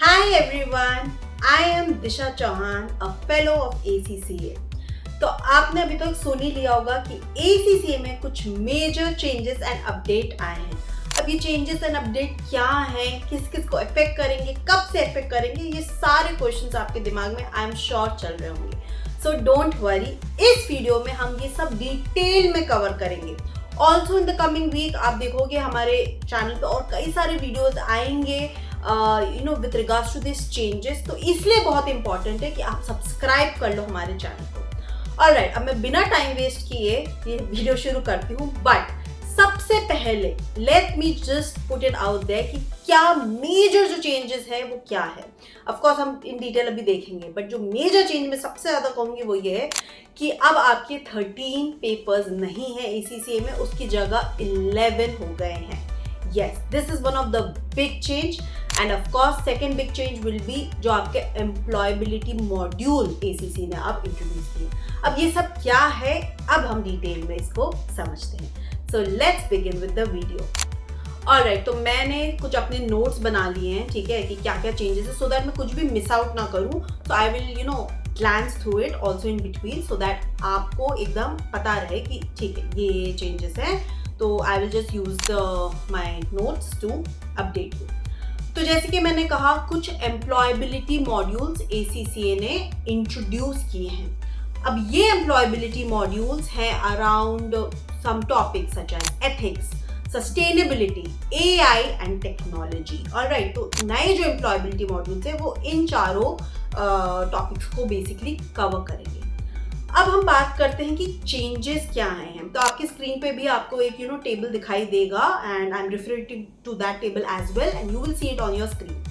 Hi everyone, I am Disha Chauhan, a fellow of ACCA. तो आपने अभी तक सुन ही लिया होगा कि ACCA में कुछ मेजर चेंजेस एंड अपडेट आए हैं। अब ये चेंजेस एंड अपडेट क्या हैं, किस किस को अफेक्ट करेंगे, कब से अफेक्ट करेंगे, ये सारे क्वेश्चंस आपके दिमाग में आई एम श्योर चल रहे होंगे। सो डोंट वरी, इस वीडियो में हम ये सब डिटेल में कवर करेंगे। Also in the coming week आप देखोगे हमारे चैनल पे और कई सारे वीडियोस आएंगे with regards to this changes. तो इसलिए बहुत इंपॉर्टेंट है कि आप सब्सक्राइब कर लो हमारे चैनल को। ऑलराइट, अब मैं बिना टाइम वेस्ट किए ये वीडियो शुरू करती हूँ। बट सबसे पहले let me just put it out there कि क्या मेजर जो चेंजेस है वो क्या है। ऑफ कोर्स हम इन डिटेल अभी देखेंगे, बट जो मेजर चेंज मैं सबसे ज़्यादा कहूँगी वो ये है कि अब आपके 13 पेपर्स नहीं है ACCA में, उसकी जगह 11 हो गए हैं। Yes, this is one of the big change, and of course second big change will be जो आपके employability module ACCA ने अब इंट्रोड्यूस किए। अब ये सब क्या है, अब हम डिटेल में इसको समझते हैं। So let's begin with the video. Alright, तो मैंने कुछ अपने नोट्स बना लिए हैं, ठीक है, कि क्या क्या चेंजेस है, so that मैं कुछ भी मिस आउट ना करूँ। So I will glance through it also in between, so that आपको एकदम पता रहे कि ठीक है ये चेंजेस हैं। तो I will just use my notes to update you. तो जैसे कि मैंने कहा, कुछ एम्प्लॉयबिलिटी मॉड्यूल्स ACCA ने इंट्रोड्यूस किए हैं। अब ये एम्प्लॉयबिलिटी मॉड्यूल्स हैं around some topics such as ethics, sustainability, AI and technology. Alright, तो नए जो एम्प्लॉयबिलिटी मॉड्यूल्स हैं वो इन चारों टॉपिक्स को बेसिकली कवर करेंगे। अब हम बात करते हैं कि चेंजेस क्या आए हैं। तो आपकी स्क्रीन पे भी आपको एक टेबल दिखाई देगा, and I am referring to that table as well, and you will see it on your screen.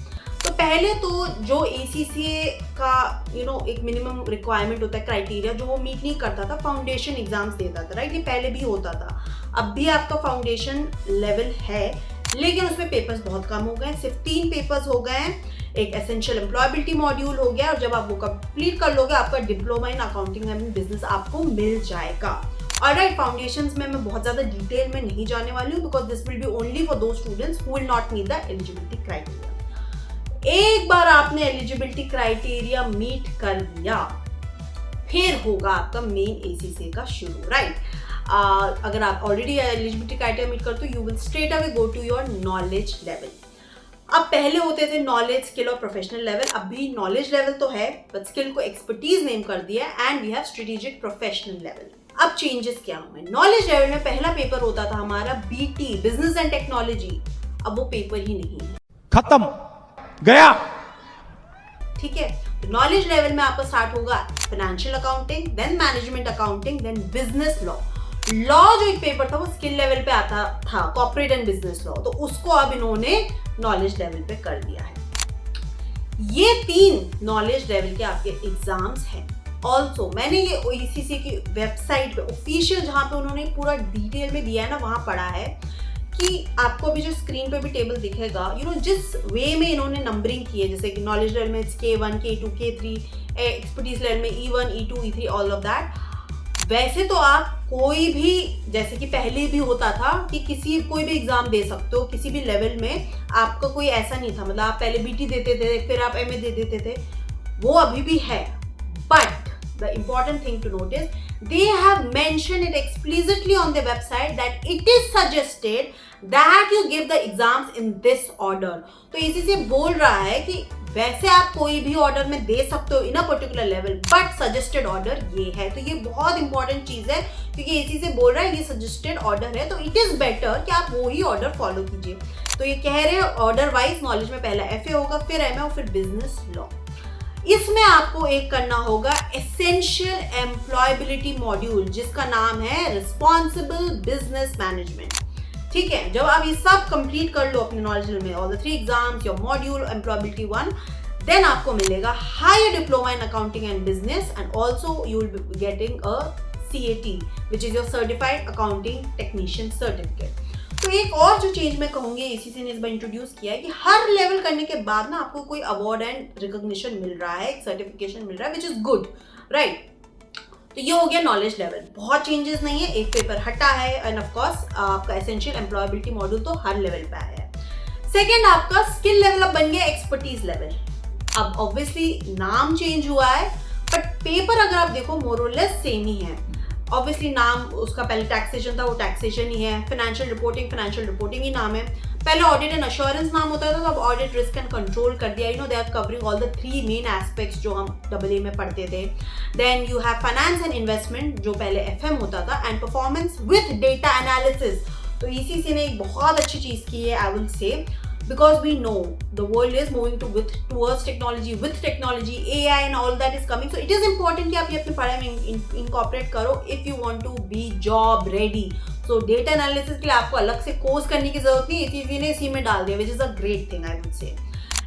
तो पहले तो जो ACCA का एक मिनिमम रिक्वायरमेंट होता है, क्राइटेरिया, जो वो मीट नहीं करता था, फाउंडेशन एग्जाम्स देता था, राइट। ये पहले भी होता था, अब भी आपका फाउंडेशन लेवल है, लेकिन उसमें पेपर्स बहुत कम हो गए हैं, सिर्फ 3 पेपर्स हो गए हैं। एक एसेंशियल एम्प्लॉयबिलिटी मॉड्यूल हो गया, और जब आप वो कंप्लीट कर लोगे आपका diploma in accounting and business आपको मिल जाएगा। ऑलराइट, फाउंडेशंस में मैं बहुत ज़्यादा डिटेल में नहीं जाने वाली हूँ, because this will be only for those students who will not meet the eligibility criteria. एक बार आपने एलिजिबिलिटी क्राइटेरिया मीट कर लिया, फिर होगा आपका मेन ACCA का शुरू, राइट। अगर आप ऑलरेडी एलिजिबिलिटी क्राइटेरिया मीट करते हो, you will straight away go to your knowledge level. अब पहले होते थे नॉलेज, स्किल और प्रोफेशनल लेवल, अभी नॉलेज लेवल तो है बट स्किल को एक्सपर्टीज नेम कर दिया, and we have strategic professional level. अब चेंजेस क्या हुए? नॉलेज लेवल में पहला पेपर होता था हमारा BT, बिजनेस एंड टेक्नोलॉजी, अब वो पेपर ही नहीं है, खत्म, गया। ठीक है। तो नॉलेज लेवल में आपका स्टार्ट होगा financial accounting, then management accounting, then business law. Law जो एक पेपर था वो स्किल लेवल पे आता था, कॉर्पोरेट एंड बिजनेस लॉ, तो उसको अब इन्होंने नॉलेज लेवल पे कर दिया है। ये 3 नॉलेज लेवल के आपके एग्जाम्स हैं। ऑल्सो मैंने ये ACCA की वेबसाइट पे ऑफिशियल, जहाँ पे उन्होंने पूरा डिटेल में दिया है ना, वहाँ पढ़ा है कि आपको अभी जो स्क्रीन पे भी टेबल दिखेगा, जिस वे में इन्होंने नंबरिंग की है, जैसे कि नॉलेज लेवल में K1, K2, K3, expertise level में E1, E2, E3, all of that. वैसे तो आप कोई भी, जैसे कि पहले भी होता था कि कोई भी एग्जाम दे सकते हो किसी भी लेवल में, आपका कोई ऐसा नहीं था, मतलब आप पहले BT देते थे फिर आप MA दे देते थे, वो अभी भी है। But the important thing to notice, they have mentioned it explicitly on their website that it is suggested that you give the exams in this order। तो ACCA बोल रहा है कि वैसे आप कोई भी ऑर्डर में दे सकते हो in a particular level, but suggested order ये है। तो ये बहुत इंपॉर्टेंट चीज है, क्योंकि ACCA बोल रहा है ये सजेस्टेड ऑर्डर है, तो इट इज बेटर कि आप वो ही ऑर्डर फॉलो कीजिए। तो ये कह रहे हैं ऑर्डर वाइज नॉलेज में पहला FA होगा, फिर MA और फिर बिजनेस लॉ। इसमें आपको एक करना होगा एसेंशियल एम्प्लॉयबिलिटी मॉड्यूल, जिसका नाम है रिस्पॉन्सिबल बिजनेस मैनेजमेंट, ठीक है। जब आप ये सब कंप्लीट कर लो अपने नॉलेज में, all the 3 exams, your module employability 1, then आपको मिलेगा higher diploma in accounting and business, and also you will be getting a CAT, which is your certified accounting technician certificate. तो एक और जो चेंज मैं कहूंगी ACCA ने इस बार इंट्रोड्यूस किया है कि हर लेवल करने के बाद ना आपको कोई अवार्ड एंड रिकॉग्निशन मिल रहा है, एक सर्टिफिकेशन मिल रहा है, विच इज गुड, राइट। तो ये हो गया नॉलेज लेवल, बहुत चेंजेस नहीं है, एक पेपर हटा है, एंड ऑफ कोर्स आपका एसेंशियल एम्प्लॉयबिलिटी मॉड्यूल तो हर लेवल पे आया है। सेकेंड आपका स्किल लेवल अब बन गया एक्सपर्टीज लेवल। अब ऑब्वियसली नाम चेंज हुआ है बट पेपर अगर आप देखो मोर और लेस सेम ही है। ऑब्वियसली नाम उसका पहले टैक्सेशन था, वो टैक्सेशन ही है। फाइनेंशियल रिपोर्टिंग ही नाम है। पहले ऑडिट एंड अश्योरेंस नाम होता था, तो अब ऑडिट रिस्क एंड कंट्रोल कर दिया। They are covering all the 3 main aspects जो हम AA में पढ़ते थे। Then you have finance and investment जो पहले FM होता था, and performance with data analysis. तो ECC ने एक बहुत अच्छी चीज की है, I will say, because we know the world is moving towards technology, with technology, AI and all that is coming, so it is important कि आप ये अपने पढ़ाई में incorporate करो if you want to be job ready. So data analysis के लिए आपको अलग से कोर्स करने की जरूरत नहीं, इसी ने इसी में डाल दिया, which is a great thing I would say.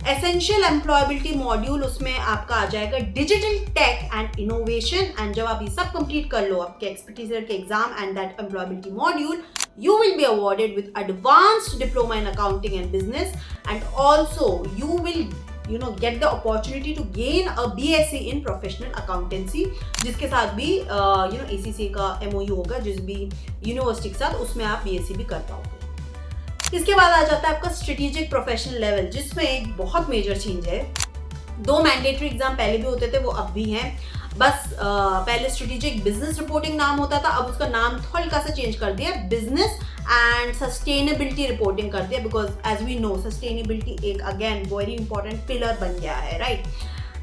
Essential employability module, उसमें आपका आ जाएगा digital tech and innovation. And जब आप ये सब कंप्लीट कर लो आपके एक्सपर्टीज के exam and that employability module, you will be awarded with advanced diploma in accounting and business, and also you will get the opportunity to gain a BSc in professional accountancy, जिसके साथ भी ACCA का MOU होगा, जिस भी university के साथ, उसमें आप BSc भी कर पाओगे। इसके बाद आ जाता है आपका स्ट्रेटेजिक प्रोफेशनल लेवल, जिसमें एक बहुत मेजर चेंज है। 2 मैंडेटरी एग्जाम पहले भी होते थे, वो अब भी हैं। बस पहले स्ट्रेटेजिक बिजनेस रिपोर्टिंग नाम होता था, अब उसका नाम हल्का सा चेंज कर दिया, बिजनेस एंड सस्टेनेबिलिटी रिपोर्टिंग कर दिया, because as we know sustainability एक अगेन वेरी इंपॉर्टेंट पिलर बन गया है, right.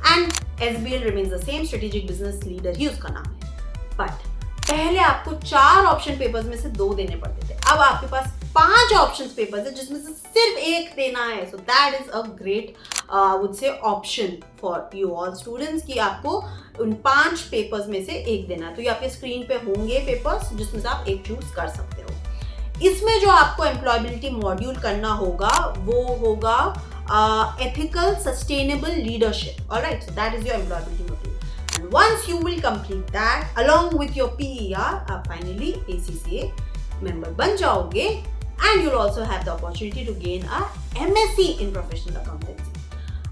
And SBL remains the same, strategic business leader ही उसका नाम है। बट पहले आपको 4 ऑप्शन पेपर्स में से 2 देने पड़ते थे, अब आपके पास 5 ऑप्शन पेपर्स है जिसमें से सिर्फ 1 देना है। So that is a great would say option for you all students कि आपको उन 5 पेपर्स में से 1 देना है। तो ये आपके स्क्रीन पे होंगे पेपर्स, जिसमें से आप 1 चूज कर सकते हो। इसमें जो आपको एम्प्लॉयबिलिटी मॉड्यूल करना होगा वो होगा ethical sustainable leadership, alright. So that is your employability module, and once you will complete that along with your PER, आप finally ACCA member बन जाओगे, and you'll also have the opportunity to gain a MSc in professional accountancy.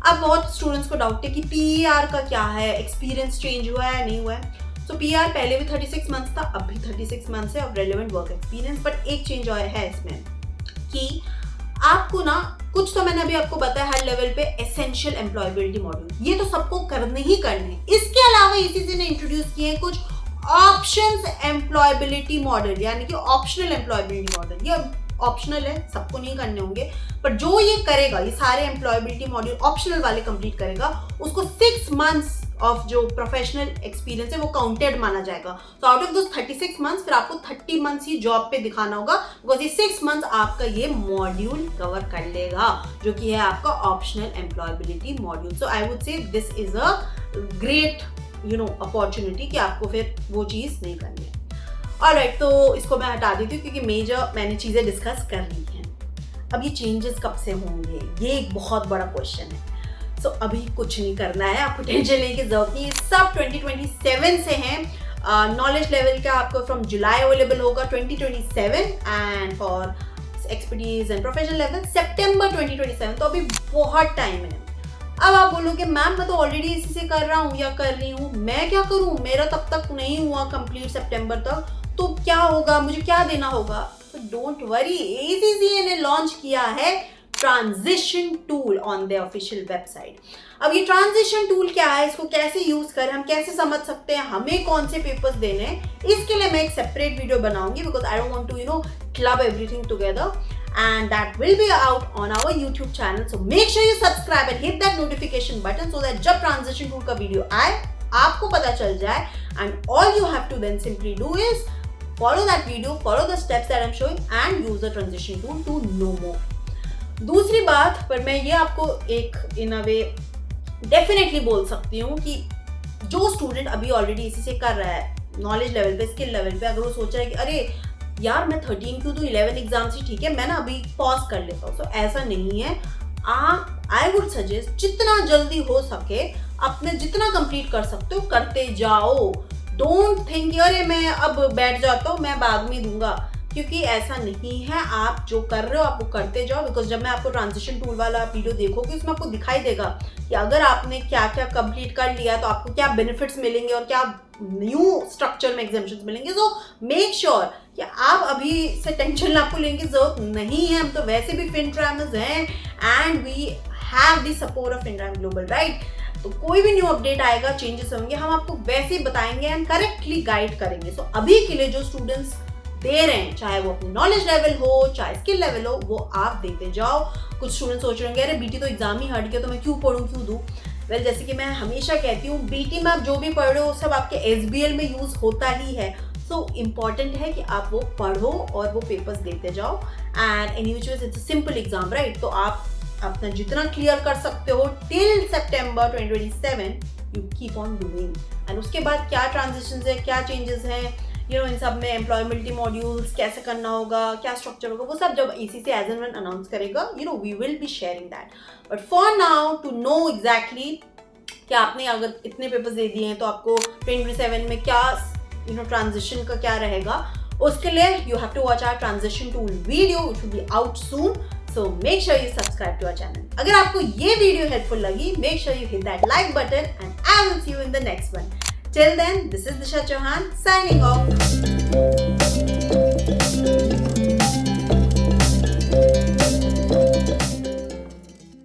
अब बहुत students को doubt है कि PER का क्या है, एक्सपीरियंस चेंज हुआ है नहीं हुआ है। तो PER पहले भी 36 मंथ्स था, अब भी 36 मंथ्स है of relevant work experience, but एक चेंज आया है इसमें कि आपको ना कुछ तो मैंने अभी आपको बताया हर लेवल पे एसेंशियल एम्प्लॉयबिलिटी मॉड्यूल, ये तो सबको करने ही करने। इसके अलावा ECC ने इंट्रोड्यूस किए हैं कुछ ऑप्शंस एम्प्लॉयबिलिटी मॉडल, यानी कि ऑप्शनल एम्प्लॉयबिलिटी मॉडल। ये ऑप्शनल है, सबको नहीं करने होंगे, पर जो ये करेगा, ये सारे एम्प्लॉयबिलिटी मॉड्यूल ऑप्शनल वाले कंप्लीट करेगा, उसको 6 मंथ्स ऑफ जो प्रोफेशनल एक्सपीरियंस है वो काउंटेड माना जाएगा। तो आउट ऑफ दोस 36 मंथ्स फिर आपको 30 मंथ्स ही जॉब पे दिखाना होगा, बिकॉज ये 6 मंथ्स आपका ये मॉड्यूल कवर कर लेगा, जो कि है आपका optional employability module. So I would say this is a great opportunity कि आपको फिर वो चीज़ नहीं करनी है। ऑलराइट, तो इसको मैं हटा देती हूँ क्योंकि मेजर मैंने चीज़ें डिस्कस कर ली हैं। अब ये चेंजेस कब से होंगे, ये एक बहुत बड़ा क्वेश्चन है। सो अभी कुछ नहीं करना है, आपको टेंशन लेने की जरूरत नहीं है, सब 2027 से हैं। नॉलेज लेवल का आपको फ्रॉम जुलाई अवेलेबल होगा 2027, and for expertise and professional level सितंबर 2027। तो अभी बहुत टाइम है। अब आप बोलोगे मैम मैं तो ऑलरेडी इसी से कर रहा हूँ या कर रही हूँ, मैं क्या करूँ, मेरा तब तक नहीं हुआ कंप्लीट सितंबर तक, तो क्या होगा, मुझे क्या देना होगा। तो डोंट वरी, ACCA ने लॉन्च किया है transition tool on the official website. अब ये ट्रांजिशन टूल क्या है, इसको कैसे यूज करें, हम कैसे समझ सकते हैं, हमें कौन से पेपर्स देने हैं, इसके लिए मैं एक सेपरेट वीडियो बनाऊंगी, because I don't want to club everything together, and that will be out on our YouTube channel. So make sure you subscribe and hit that notification button so that जब transition tool का video आए आपको पता चल जाए, and all you have to then simply do is follow that video, follow the steps that I'm showing and use the transition tool to know more. दूसरी बात पर मैं ये आपको एक in a way definitely बोल सकती हूँ कि जो स्टूडेंट अभी ऑलरेडी इसी से कर रहा है, नॉलेज लेवल पे, स्किल लेवल पे, अगर वो सोच रहा है कि अरे यार मैं 13 क्यों तो 11 एग्जाम्स ही ठीक है, मैं ना अभी पॉज कर लेता हूँ, तो ऐसा नहीं है। आप आई वुड सजेस्ट जितना जल्दी हो सके अपने जितना कंप्लीट कर सकते हो करते जाओ। डोंट थिंक अरे मैं अब बैठ जाता हूँ, मैं बाद में दूंगा। क्योंकि ऐसा नहीं है, आप जो कर रहे हो आप वो करते जाओ। बिकॉज जब मैं आपको ट्रांजिशन टूल वाला वीडियो देखोगे उसमें आपको दिखाई देगा कि अगर आपने क्या क्या कंप्लीट कर लिया तो आपको क्या बेनिफिट्स मिलेंगे और क्या न्यू स्ट्रक्चर में एग्जाम्पशंस मिलेंगे। सो मेक श्योर कि आप अभी से टेंशन आपको लेने की जरूरत नहीं है। हम तो वैसे भी FinTrammers हैं and we have the support of FinTram global, right. तो कोई भी न्यू अपडेट आएगा, चेंजेस होंगे, हम आपको वैसे ही बताएंगे एंड करेक्टली गाइड करेंगे। सो अभी के लिए जो स्टूडेंट्स दे रहे हैं, चाहे वो अपनी नॉलेज लेवल हो चाहे स्किल लेवल हो, वो आप देते जाओ। कुछ स्टूडेंट्स सोच रहे होंगे अरे बीटी तो एग्जाम ही हट गया तो मैं क्यों पढ़ूं क्यों दूं। वेल जैसे कि मैं हमेशा कहती हूँ, बीटी में आप जो भी पढ़ रहे हो सब आपके SBL में यूज होता ही है। सो इम्पॉर्टेंट है कि आप वो पढ़ो और वो पेपर्स देते जाओ। And any which ways it's simple exam, right. तो आप अपना जितना क्लियर कर सकते हो till September 2027 you keep on doing. And उसके बाद क्या ट्रांजिशन है, क्या चेंजेस हैं, इन सब में एम्प्लॉयबिलिटी मॉड्यूल्स कैसे करना होगा, क्या स्ट्रक्चर होगा, वो सब जब ACC as and when announce करेगा, we will be sharing that. But for now to know exactly कि आपने अगर इतने पेपर्स दे दिए हैं तो आपको 2027 में क्या ट्रांजिशन का क्या रहेगा, उसके लिए you have to watch our transition tool video which will be out soon. So make sure you subscribe to our channel. अगर आपको ये वीडियो हेल्पफुल लगी, make sure you hit that like button and I will see you in the next one. Till then, this is Disha Chauhan signing off.